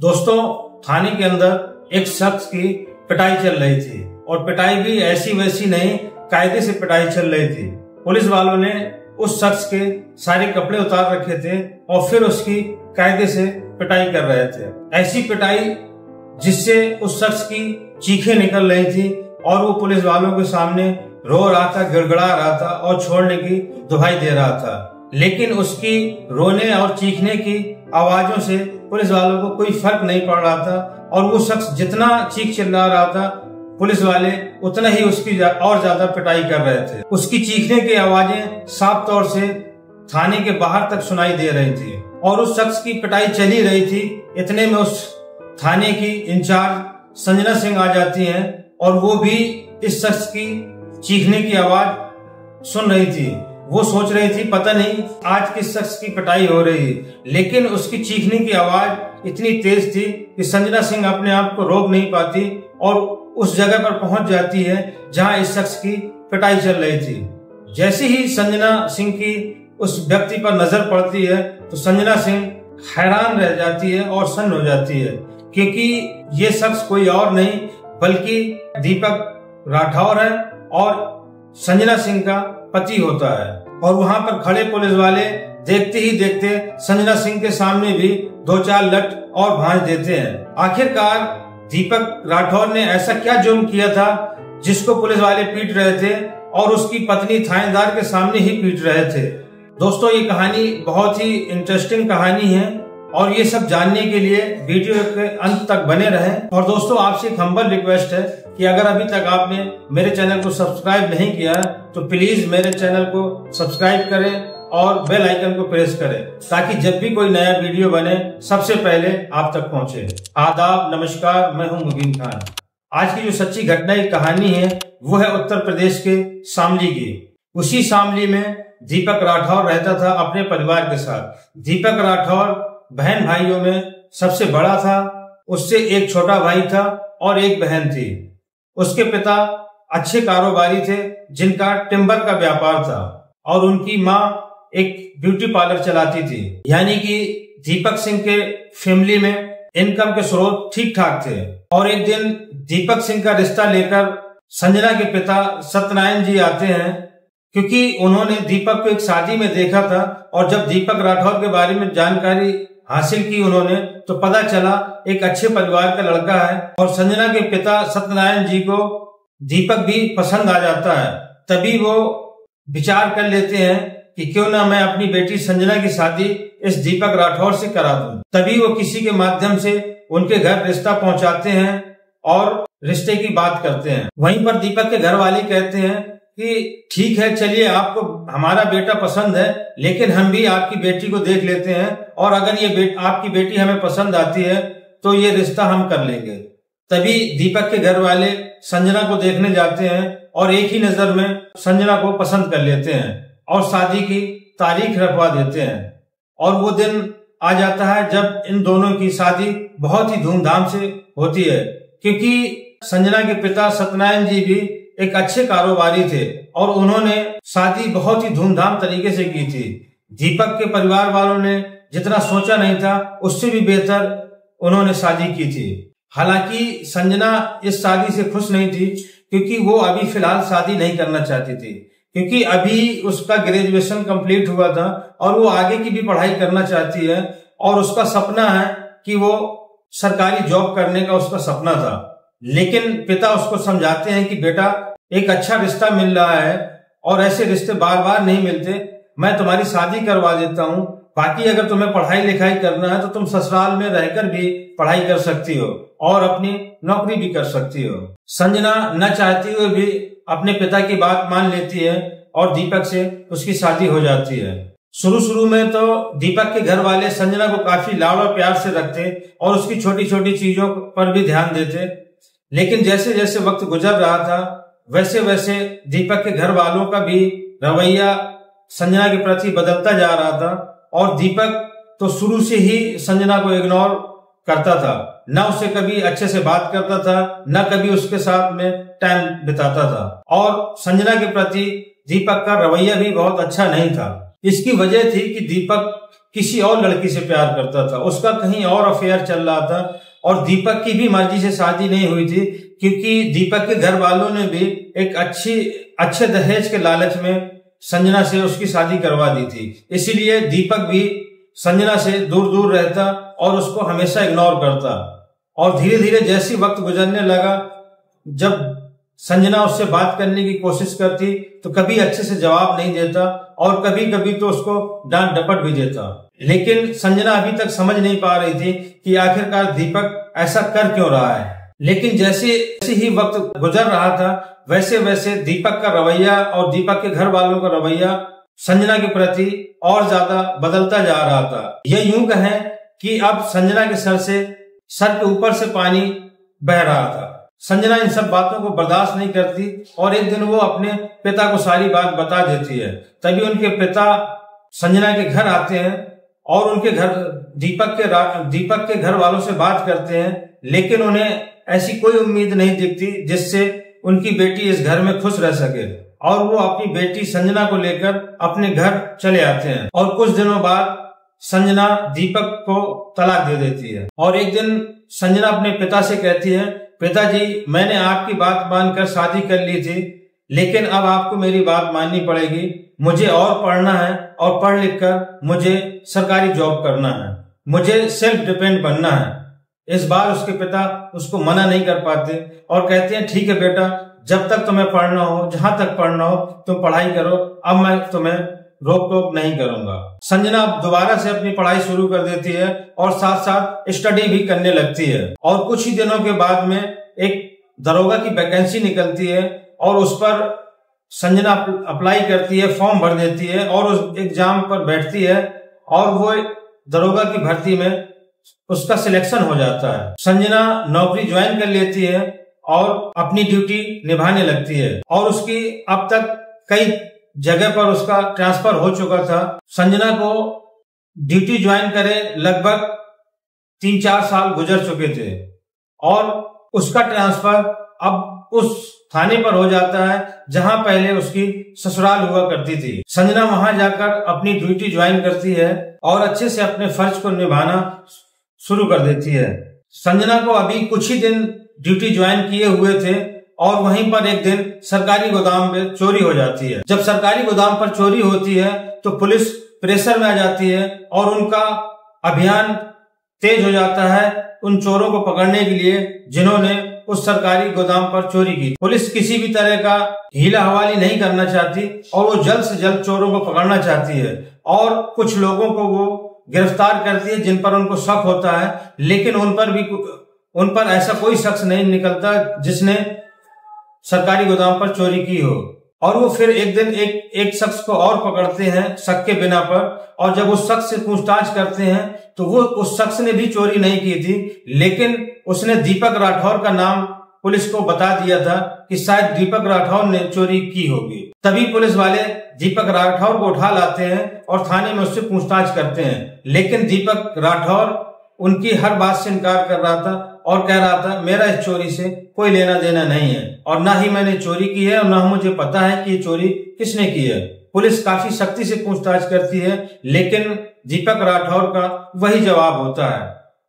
दोस्तों, थाने के अंदर एक शख्स की पिटाई चल रही थी और पिटाई भी ऐसी वैसी नहीं, कायदे से पिटाई चल रही थी। पुलिस वालों ने उस शख्स के सारे कपड़े उतार रखे थे और फिर उसकी कायदे से पिटाई कर रहे थे। ऐसी पिटाई जिससे उस शख्स की चीखें निकल रही थी और वो पुलिस वालों के सामने रो रहा था, गिड़गिड़ा रहा था और छोड़ने की दुहाई दे रहा था। लेकिन उसकी रोने और चीखने की आवाजों से पुलिस वालों को कोई फर्क नहीं पड़ रहा था और वो शख्स जितना चीख चिल्ला रहा था, पुलिस वाले उतना ही उसकी और ज्यादा पिटाई कर रहे थे। उसकी चीखने की आवाजें साफ तौर से थाने के बाहर तक सुनाई दे रही थी और उस शख्स की पिटाई चली रही थी। इतने में उस थाने की इंचार्ज संजना सिंह आ जाती हैं और वो भी इस शख्स की चीखने की आवाज सुन रही थी। वो सोच रही थी पता नहीं आज किस शख्स की पिटाई हो रही है, लेकिन उसकी चीखने की आवाज इतनी तेज थी कि संजना सिंह अपने आप को रोक नहीं पाती और उस जगह पर पहुंच जाती है जहां इस शख्स की पिटाई चल रही थी। जैसे ही संजना सिंह की उस व्यक्ति पर नजर पड़ती है तो संजना सिंह हैरान रह जाती है और सन्न हो जाती है, क्योंकि ये शख्स कोई और नहीं बल्कि दीपक राठौर है और संजना सिंह का पति होता है। और वहां पर खड़े पुलिस वाले देखते ही देखते संजना सिंह के सामने भी दो चार लठ और भांज देते हैं। आखिरकार दीपक राठौर ने ऐसा क्या जुर्म किया था जिसको पुलिस वाले पीट रहे थे और उसकी पत्नी थानेदार के सामने ही पीट रहे थे। दोस्तों, ये कहानी बहुत ही इंटरेस्टिंग कहानी है और ये सब जानने के लिए वीडियो के अंत तक बने रहें। और दोस्तों, आपसे एक हम्बल रिक्वेस्ट है कि अगर अभी तक आपने मेरे चैनल को सब्सक्राइब नहीं किया तो प्लीज मेरे चैनल को सब्सक्राइब करें और बेल आइकन को प्रेस करें ताकि जब भी कोई नया वीडियो बने सबसे पहले आप तक पहुंचे। आदाब, नमस्कार, मैं हूं मुबीन खान। आज की जो सच्ची घटना की कहानी है वो है उत्तर प्रदेश के शामली की। उसी शामली में दीपक राठौर रहता था अपने परिवार के साथ। दीपक राठौर बहन भाइयों में सबसे बड़ा था। उससे एक छोटा भाई था और एक बहन थी। उसके पिता अच्छे कारोबारी थे जिनका टिम्बर का व्यापार था और उनकी माँ एक ब्यूटी पार्लर चलाती थी। यानी कि दीपक सिंह के फैमिली में इनकम के स्रोत ठीक ठाक थे। और एक दिन दीपक सिंह का रिश्ता लेकर संजना के पिता सत्यनारायण जी आते हैं, क्योंकि उन्होंने दीपक को एक शादी में देखा था और जब दीपक राठौर के बारे में जानकारी हासिल की उन्होंने तो पता चला एक अच्छे परिवार का लड़का है और संजना के पिता सत्यनारायण जी को दीपक भी पसंद आ जाता है। तभी वो विचार कर लेते हैं कि क्यों ना मैं अपनी बेटी संजना की शादी इस दीपक राठौर से करा दूं। तभी वो किसी के माध्यम से उनके घर रिश्ता पहुंचाते हैं और रिश्ते की बात करते हैं। वहीं पर दीपक के घर वाले कहते हैं कि ठीक है, चलिए, आपको हमारा बेटा पसंद है, लेकिन हम भी आपकी बेटी को देख लेते हैं और अगर ये आपकी बेटी हमें पसंद आती है तो ये रिश्ता हम कर लेंगे। तभी दीपक के घर वाले संजना को देखने जाते हैं और एक ही नजर में संजना को पसंद कर लेते हैं और शादी की तारीख रखवा देते हैं। और वो दिन आ जाता है जब इन दोनों की शादी बहुत ही धूमधाम से होती है, क्योंकि संजना के पिता सत्यनारायण जी भी एक अच्छे कारोबारी थे और उन्होंने शादी बहुत ही धूमधाम तरीके से की थी। दीपक के परिवार वालों ने जितना सोचा नहीं था उससे भी बेहतर उन्होंने शादी की थी। हालांकि संजना इस शादी से खुश नहीं थी, क्योंकि वो अभी फिलहाल शादी नहीं करना चाहती थी, क्योंकि अभी उसका ग्रेजुएशन कंप्लीट हुआ था और वो आगे की भी पढ़ाई करना चाहती है और उसका सपना है कि वो सरकारी जॉब करने का उसका सपना था। लेकिन पिता उसको समझाते हैं कि बेटा, एक अच्छा रिश्ता मिल रहा है और ऐसे रिश्ते बार बार नहीं मिलते, मैं तुम्हारी शादी करवा देता हूँ, बाकी अगर तुम्हें पढ़ाई लिखाई करना है तो तुम ससुराल में रहकर भी पढ़ाई कर सकती हो और अपनी नौकरी भी कर सकती हो। संजना न चाहती हुए भी अपने पिता की बात मान लेती है और दीपक से उसकी शादी हो जाती है। शुरू में तो दीपक के घर वाले संजना को काफी लाड़ और प्यार से रखते और उसकी छोटी छोटी चीजों पर भी ध्यान देते, लेकिन जैसे जैसे वक्त गुजर रहा था वैसे वैसे दीपक के घर वालों का भी रवैया संजना के प्रति बदलता जा रहा था और दीपक तो शुरू से ही संजना को इग्नोर करता था। न उसे कभी अच्छे से बात करता था, न कभी उसके साथ में टाइम बिताता था और संजना के प्रति दीपक का रवैया भी बहुत अच्छा नहीं था। इसकी वजह थी कि दीपक किसी और लड़की से प्यार करता था, उसका कहीं और अफेयर चल रहा था और दीपक की भी मर्जी से शादी नहीं हुई थी, क्योंकि दीपक के घर वालों ने भी एक अच्छे दहेज के लालच में संजना से उसकी शादी करवा दी थी। इसीलिए दीपक भी संजना से दूर दूर रहता और उसको हमेशा इग्नोर करता। और धीरे धीरे जैसी वक्त गुजरने लगा, जब संजना उससे बात करने की कोशिश करती तो कभी अच्छे से जवाब नहीं देता और कभी कभी तो उसको डांट डपट भी देता। लेकिन संजना अभी तक समझ नहीं पा रही थी कि आखिरकार दीपक ऐसा कर क्यों रहा है। लेकिन जैसे ही वक्त गुजर रहा था, वैसे वैसे दीपक का रवैया और दीपक के घर वालों का रवैया संजना के प्रति और ज्यादा बदलता जा रहा था। यह यूं कहें कि अब संजना के सर के ऊपर से पानी बह रहा था। संजना इन सब बातों को बर्दाश्त नहीं करती और एक दिन वो अपने पिता को सारी बात बता देती है। तभी उनके पिता संजना के घर आते हैं और उनके घर दीपक के घर वालों से बात करते हैं, लेकिन उन्हें ऐसी कोई उम्मीद नहीं दिखती जिससे उनकी बेटी इस घर में खुश रह सके और वो अपनी बेटी संजना को लेकर अपने घर चले आते हैं। और कुछ दिनों बाद संजना दीपक को तलाक दे देती है। और एक दिन संजना अपने पिता से कहती है, पिताजी, मैंने आपकी बात मानकर शादी कर ली थी, लेकिन अब आपको मेरी बात माननी पड़ेगी। मुझे और पढ़ना है और पढ़ लिख कर मुझे सरकारी जॉब करना है, मुझे सेल्फ डिपेंड बनना है। इस बार उसके पिता उसको मना नहीं कर पाते और कहते हैं, ठीक है बेटा, जब तक तुम्हें पढ़ना हो, जहां तक पढ़ना हो तुम पढ़ाई करो, अब मैं तुम्हें रोक टोक नहीं करूंगा। संजना दोबारा से अपनी पढ़ाई शुरू कर देती है और साथ साथ स्टडी भी करने लगती है। और कुछ ही दिनों के बाद में एक दरोगा की वैकेंसी निकलती है और उस पर संजना अप्लाई करती है, फॉर्म भर देती है और उस एग्जाम पर बैठती है और वो दरोगा की भर्ती में उसका सिलेक्शन हो जाता है। संजना नौकरी ज्वाइन कर लेती है और अपनी ड्यूटी निभाने लगती है और उसकी अब तक कई जगह पर उसका ट्रांसफर हो चुका था। संजना को ड्यूटी ज्वाइन करे लगभग 3-4 साल गुजर चुके थे और उसका ट्रांसफर अब उस थाने पर हो जाता है जहां पहले उसकी ससुराल हुआ करती थी। संजना वहां जाकर अपनी ड्यूटी ज्वाइन करती है और अच्छे से अपने फर्ज को निभाना शुरू कर देती है। संजना को अभी कुछ ही दिन ड्यूटी ज्वाइन किए हुए थे और वहीं पर एक दिन सरकारी गोदाम में चोरी हो जाती है। जब सरकारी गोदाम पर चोरी होती है तो पुलिस प्रेशर में आ जाती है और उनका अभियान तेज हो जाता है उन चोरों को पकड़ने के लिए जिन्होंने उस सरकारी गोदाम पर चोरी की। पुलिस किसी भी तरह का हीला हवाली नहीं करना चाहती और वो जल्द से जल्द चोरों को पकड़ना चाहती है और कुछ लोगों को वो गिरफ्तार करती है जिन पर उनको शक होता है, लेकिन उन पर ऐसा कोई शख्स नहीं निकलता जिसने सरकारी गोदाम पर चोरी की हो। और वो फिर एक दिन एक शख्स को और पकड़ते हैं शक के बिना पर, और जब उस शख्स से पूछताछ करते हैं तो वो उस शख्स ने भी चोरी नहीं की थी, लेकिन उसने दीपक राठौर का नाम पुलिस को बता दिया था कि शायद दीपक राठौर ने चोरी की होगी। तभी पुलिस वाले दीपक राठौर को उठा लाते हैं और थाने में उससे पूछताछ करते हैं, लेकिन दीपक राठौर उनकी हर बात से इनकार कर रहा था और कह रहा था मेरा इस चोरी से कोई लेना देना नहीं है और ना ही मैंने चोरी की है और ना मुझे पता है कि ये चोरी किसने की है। पुलिस काफी सख्ती से पूछताछ करती है, लेकिन दीपक राठौर का वही जवाब होता है।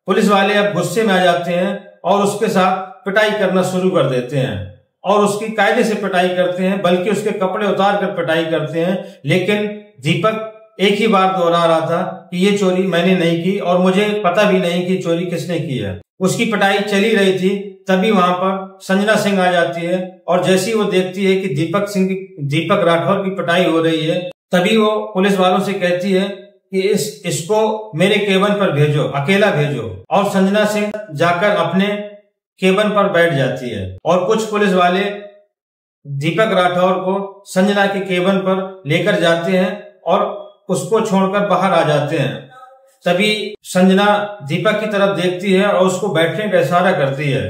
पुलिस वाले अब गुस्से में आ जाते हैं और उसके साथ पिटाई करना शुरू कर देते हैं और उसकी कायदे से पिटाई करते हैं, बल्कि उसके कपड़े उतार कर पिटाई करते हैं। लेकिन दीपक एक ही बार दोहरा रहा था कि ये चोरी मैंने नहीं की और मुझे पता भी नहीं कि चोरी किसने की है। उसकी पिटाई चली रही थी, तभी वहां पर संजना सिंह आ जाती है और जैसी वो देखती है कि दीपक राठौर की पिटाई हो रही है, तभी वो पुलिस वालों से कहती है कि इसको मेरे केबिन पर भेजो, अकेला भेजो। और संजना सिंह जाकर अपने केबिन पर बैठ जाती है और कुछ पुलिस वाले दीपक राठौर को संजना के केबिन पर लेकर जाते हैं और उसको छोड़कर बाहर आ जाते हैं। तभी संजना दीपक की तरफ देखती है और उसको बैठने का इशारा करती है।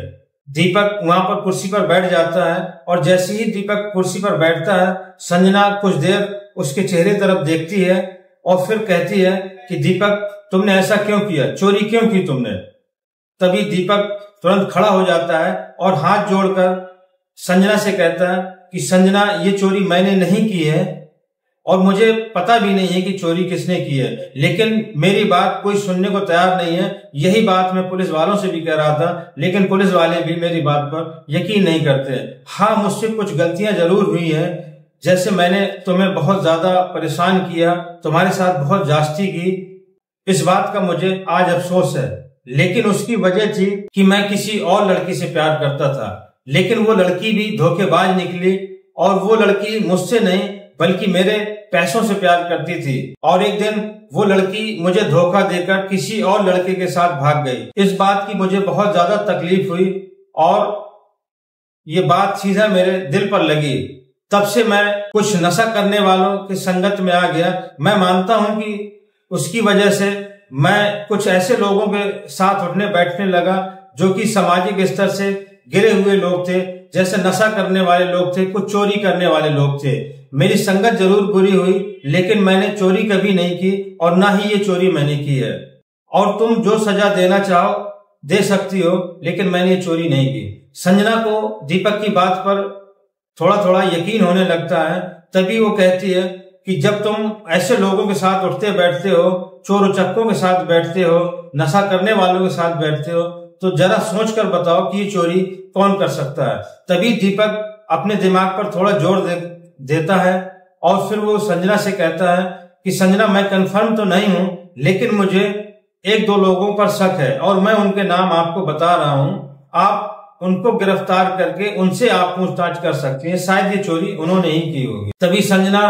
दीपक वहां पर कुर्सी पर बैठ जाता है और जैसे ही दीपक कुर्सी पर बैठता है, संजना कुछ देर उसके चेहरे तरफ देखती है और फिर कहती है कि दीपक तुमने ऐसा क्यों किया, चोरी क्यों की तुमने। तभी दीपक तुरंत खड़ा हो जाता है और हाथ जोड़कर संजना से कहता है कि संजना ये चोरी मैंने नहीं की है और मुझे पता भी नहीं है कि चोरी किसने की है, लेकिन मेरी बात कोई सुनने को तैयार नहीं है। यही बात मैं पुलिस वालों से भी कह रहा था, लेकिन पुलिस वाले भी मेरी बात पर यकीन नहीं करते। हाँ, मुझसे कुछ गलतियां जरूर हुई हैं, जैसे मैंने तुम्हें बहुत ज्यादा परेशान किया, तुम्हारे साथ बहुत ज्यादती की, इस बात का मुझे आज अफसोस है। लेकिन उसकी वजह थी कि मैं किसी और लड़की से प्यार करता था, लेकिन वो लड़की भी धोखेबाज निकली, और वो लड़की मुझसे नहीं बल्कि मेरे पैसों से प्यार करती थी। और एक दिन वो लड़की मुझे धोखा देकर किसी और लड़के के साथ भाग गई। इस बात की मुझे बहुत ज्यादा तकलीफ हुई और ये बात सीधा मेरे दिल पर लगी। तब से मैं कुछ नशा करने वालों की संगत में आ गया। मैं मानता हूं कि उसकी वजह से मैं कुछ ऐसे लोगों के साथ उठने बैठने लगा जो कि सामाजिक स्तर से गिरे हुए लोग थे, जैसे नशा करने वाले लोग थे, कुछ चोरी करने वाले लोग थे। मेरी संगत जरूर बुरी हुई, लेकिन मैंने चोरी कभी नहीं की और ना ही ये चोरी मैंने की है। और तुम जो सजा देना चाहो दे सकती हो, लेकिन मैंने ये चोरी नहीं की। संजना को दीपक की बात पर थोड़ा थोड़ा यकीन होने लगता है। तभी वो कहती है कि जब तुम ऐसे लोगों के साथ उठते बैठते हो, चोर उचक्कों के साथ बैठते हो, नशा करने वालों के साथ बैठते हो, तो जरा सोच कर बताओ कि ये चोरी कौन कर सकता है। तभी दीपक अपने दिमाग पर थोड़ा जोर देता है और फिर वो संजना से कहता है कि संजना, मैं कंफर्म तो नहीं हूं, लेकिन मुझे एक दो लोगों पर शक है और मैं उनके नाम आपको बता रहा हूं। आप उनको गिरफ्तार करके उनसे आप पूछताछ कर सकते हैं, शायद ये चोरी उन्होंने ही की होगी। तभी संजना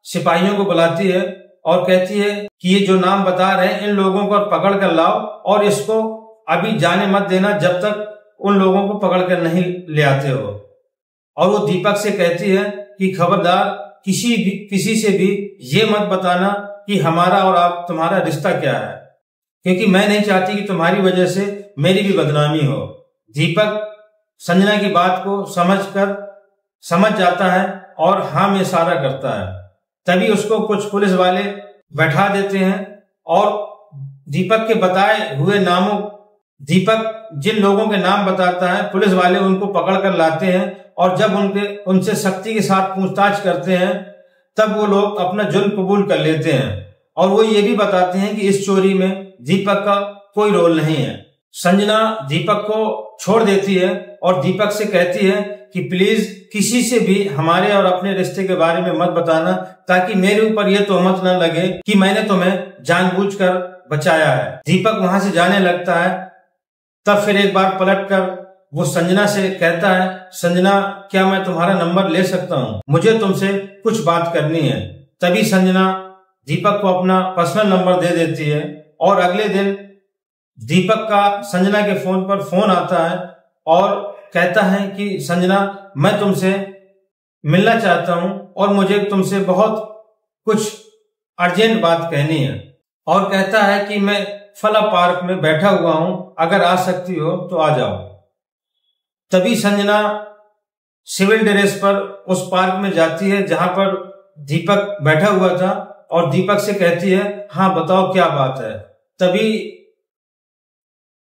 सिपाहियों को बुलाती है और कहती है कि ये जो नाम बता रहे हैं, इन लोगों को पकड़ कर लाओ और इसको अभी जाने मत देना जब तक उन लोगों को पकड़ कर नहीं ले आते हो। और वो दीपक से कहती है कि खबरदार किसी से भी ये मत बताना कि हमारा और आप तुम्हारा रिश्ता क्या है, क्योंकि मैं नहीं चाहती कि तुम्हारी वजह से मेरी भी बदनामी हो। दीपक संजना की बात को समझ जाता है और हाँ में इशारा करता है। तभी उसको कुछ पुलिस वाले बैठा देते हैं और दीपक के बताए हुए दीपक जिन लोगों के नाम बताता है, पुलिस वाले उनको पकड़ कर लाते हैं और जब उनसे सख्ती के साथ पूछताछ करते हैं, तब वो लोग अपना जुर्म कबूल कर लेते हैं और वो ये भी बताते हैं कि इस चोरी में दीपक का कोई रोल नहीं है। संजना दीपक को छोड़ देती है और दीपक से कहती है कि प्लीज किसी से भी हमारे और अपने रिश्ते के बारे में मत बताना, ताकि मेरे ऊपर यह तोहमत न लगे कि मैंने तुम्हें जानबूझकर बचाया है। दीपक वहां से जाने लगता है। तब फिर एक बार पलटकर वो संजना से कहता है, संजना, क्या मैं तुम्हारा नंबर ले सकता हूँ? मुझे तुमसे कुछ बात करनी है। तभी संजना दीपक को अपना पर्सनल नंबर दे देती है और अगले दिन दीपक का संजना के फोन पर फोन आता है और कहता है कि संजना, मैं तुमसे मिलना चाहता हूं और मुझे तुमसे बहुत कुछ अर्जेंट बात कहनी है। और कहता है कि मैं फला पार्क में बैठा हुआ हूं, अगर आ सकती हो तो आ जाओ। तभी संजना सिविल ड्रेस पर उस पार्क में जाती है जहां पर दीपक बैठा हुआ था और दीपक से कहती है, हाँ बताओ क्या बात है। तभी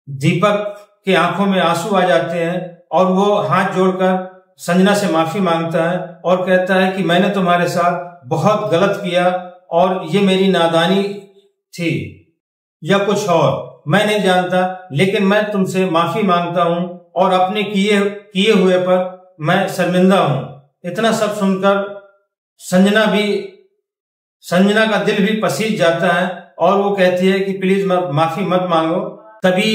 दीपक की आंखों में आंसू आ जाते हैं और वो हाथ जोड़कर संजना से माफी मांगता है और कहता है कि मैंने तुम्हारे साथ बहुत गलत किया और ये मेरी नादानी थी या कुछ और, मैं नहीं जानता, लेकिन मैं तुमसे माफी मांगता हूं और अपने किए हुए पर मैं शर्मिंदा हूं। इतना सब सुनकर संजना का दिल भी पसीज जाता है और वो कहती है कि प्लीज माफी मत मांगो। तभी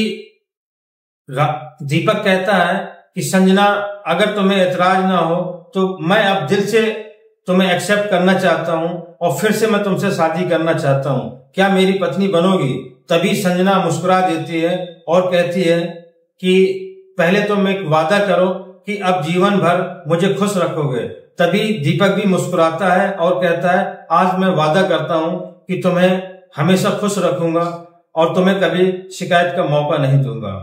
दीपक कहता है कि संजना, अगर तुम्हें एतराज ना हो तो मैं अब दिल से तुम्हें एक्सेप्ट करना चाहता हूं और फिर से मैं तुमसे शादी करना चाहता हूं, क्या मेरी पत्नी बनोगी? तभी संजना मुस्कुरा देती है और कहती है कि पहले तुम एक वादा करो कि अब जीवन भर मुझे खुश रखोगे। तभी दीपक भी मुस्कुराता है और कहता है, आज मैं वादा करता हूं कि तुम्हें हमेशा खुश रखूंगा और तुम्हें कभी शिकायत का मौका नहीं दूंगा।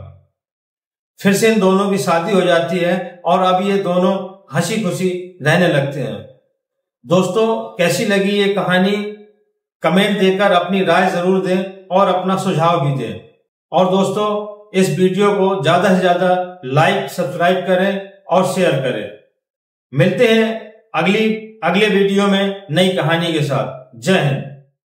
फिर से इन दोनों की शादी हो जाती है और अब ये दोनों हंसी खुशी रहने लगते हैं। दोस्तों, कैसी लगी ये कहानी? कमेंट देकर अपनी राय जरूर दें और अपना सुझाव भी दें। और दोस्तों, इस वीडियो को ज्यादा से ज्यादा लाइक, सब्सक्राइब करें और शेयर करें। मिलते हैं अगली अगले वीडियो में नई कहानी के साथ। जय हिंद।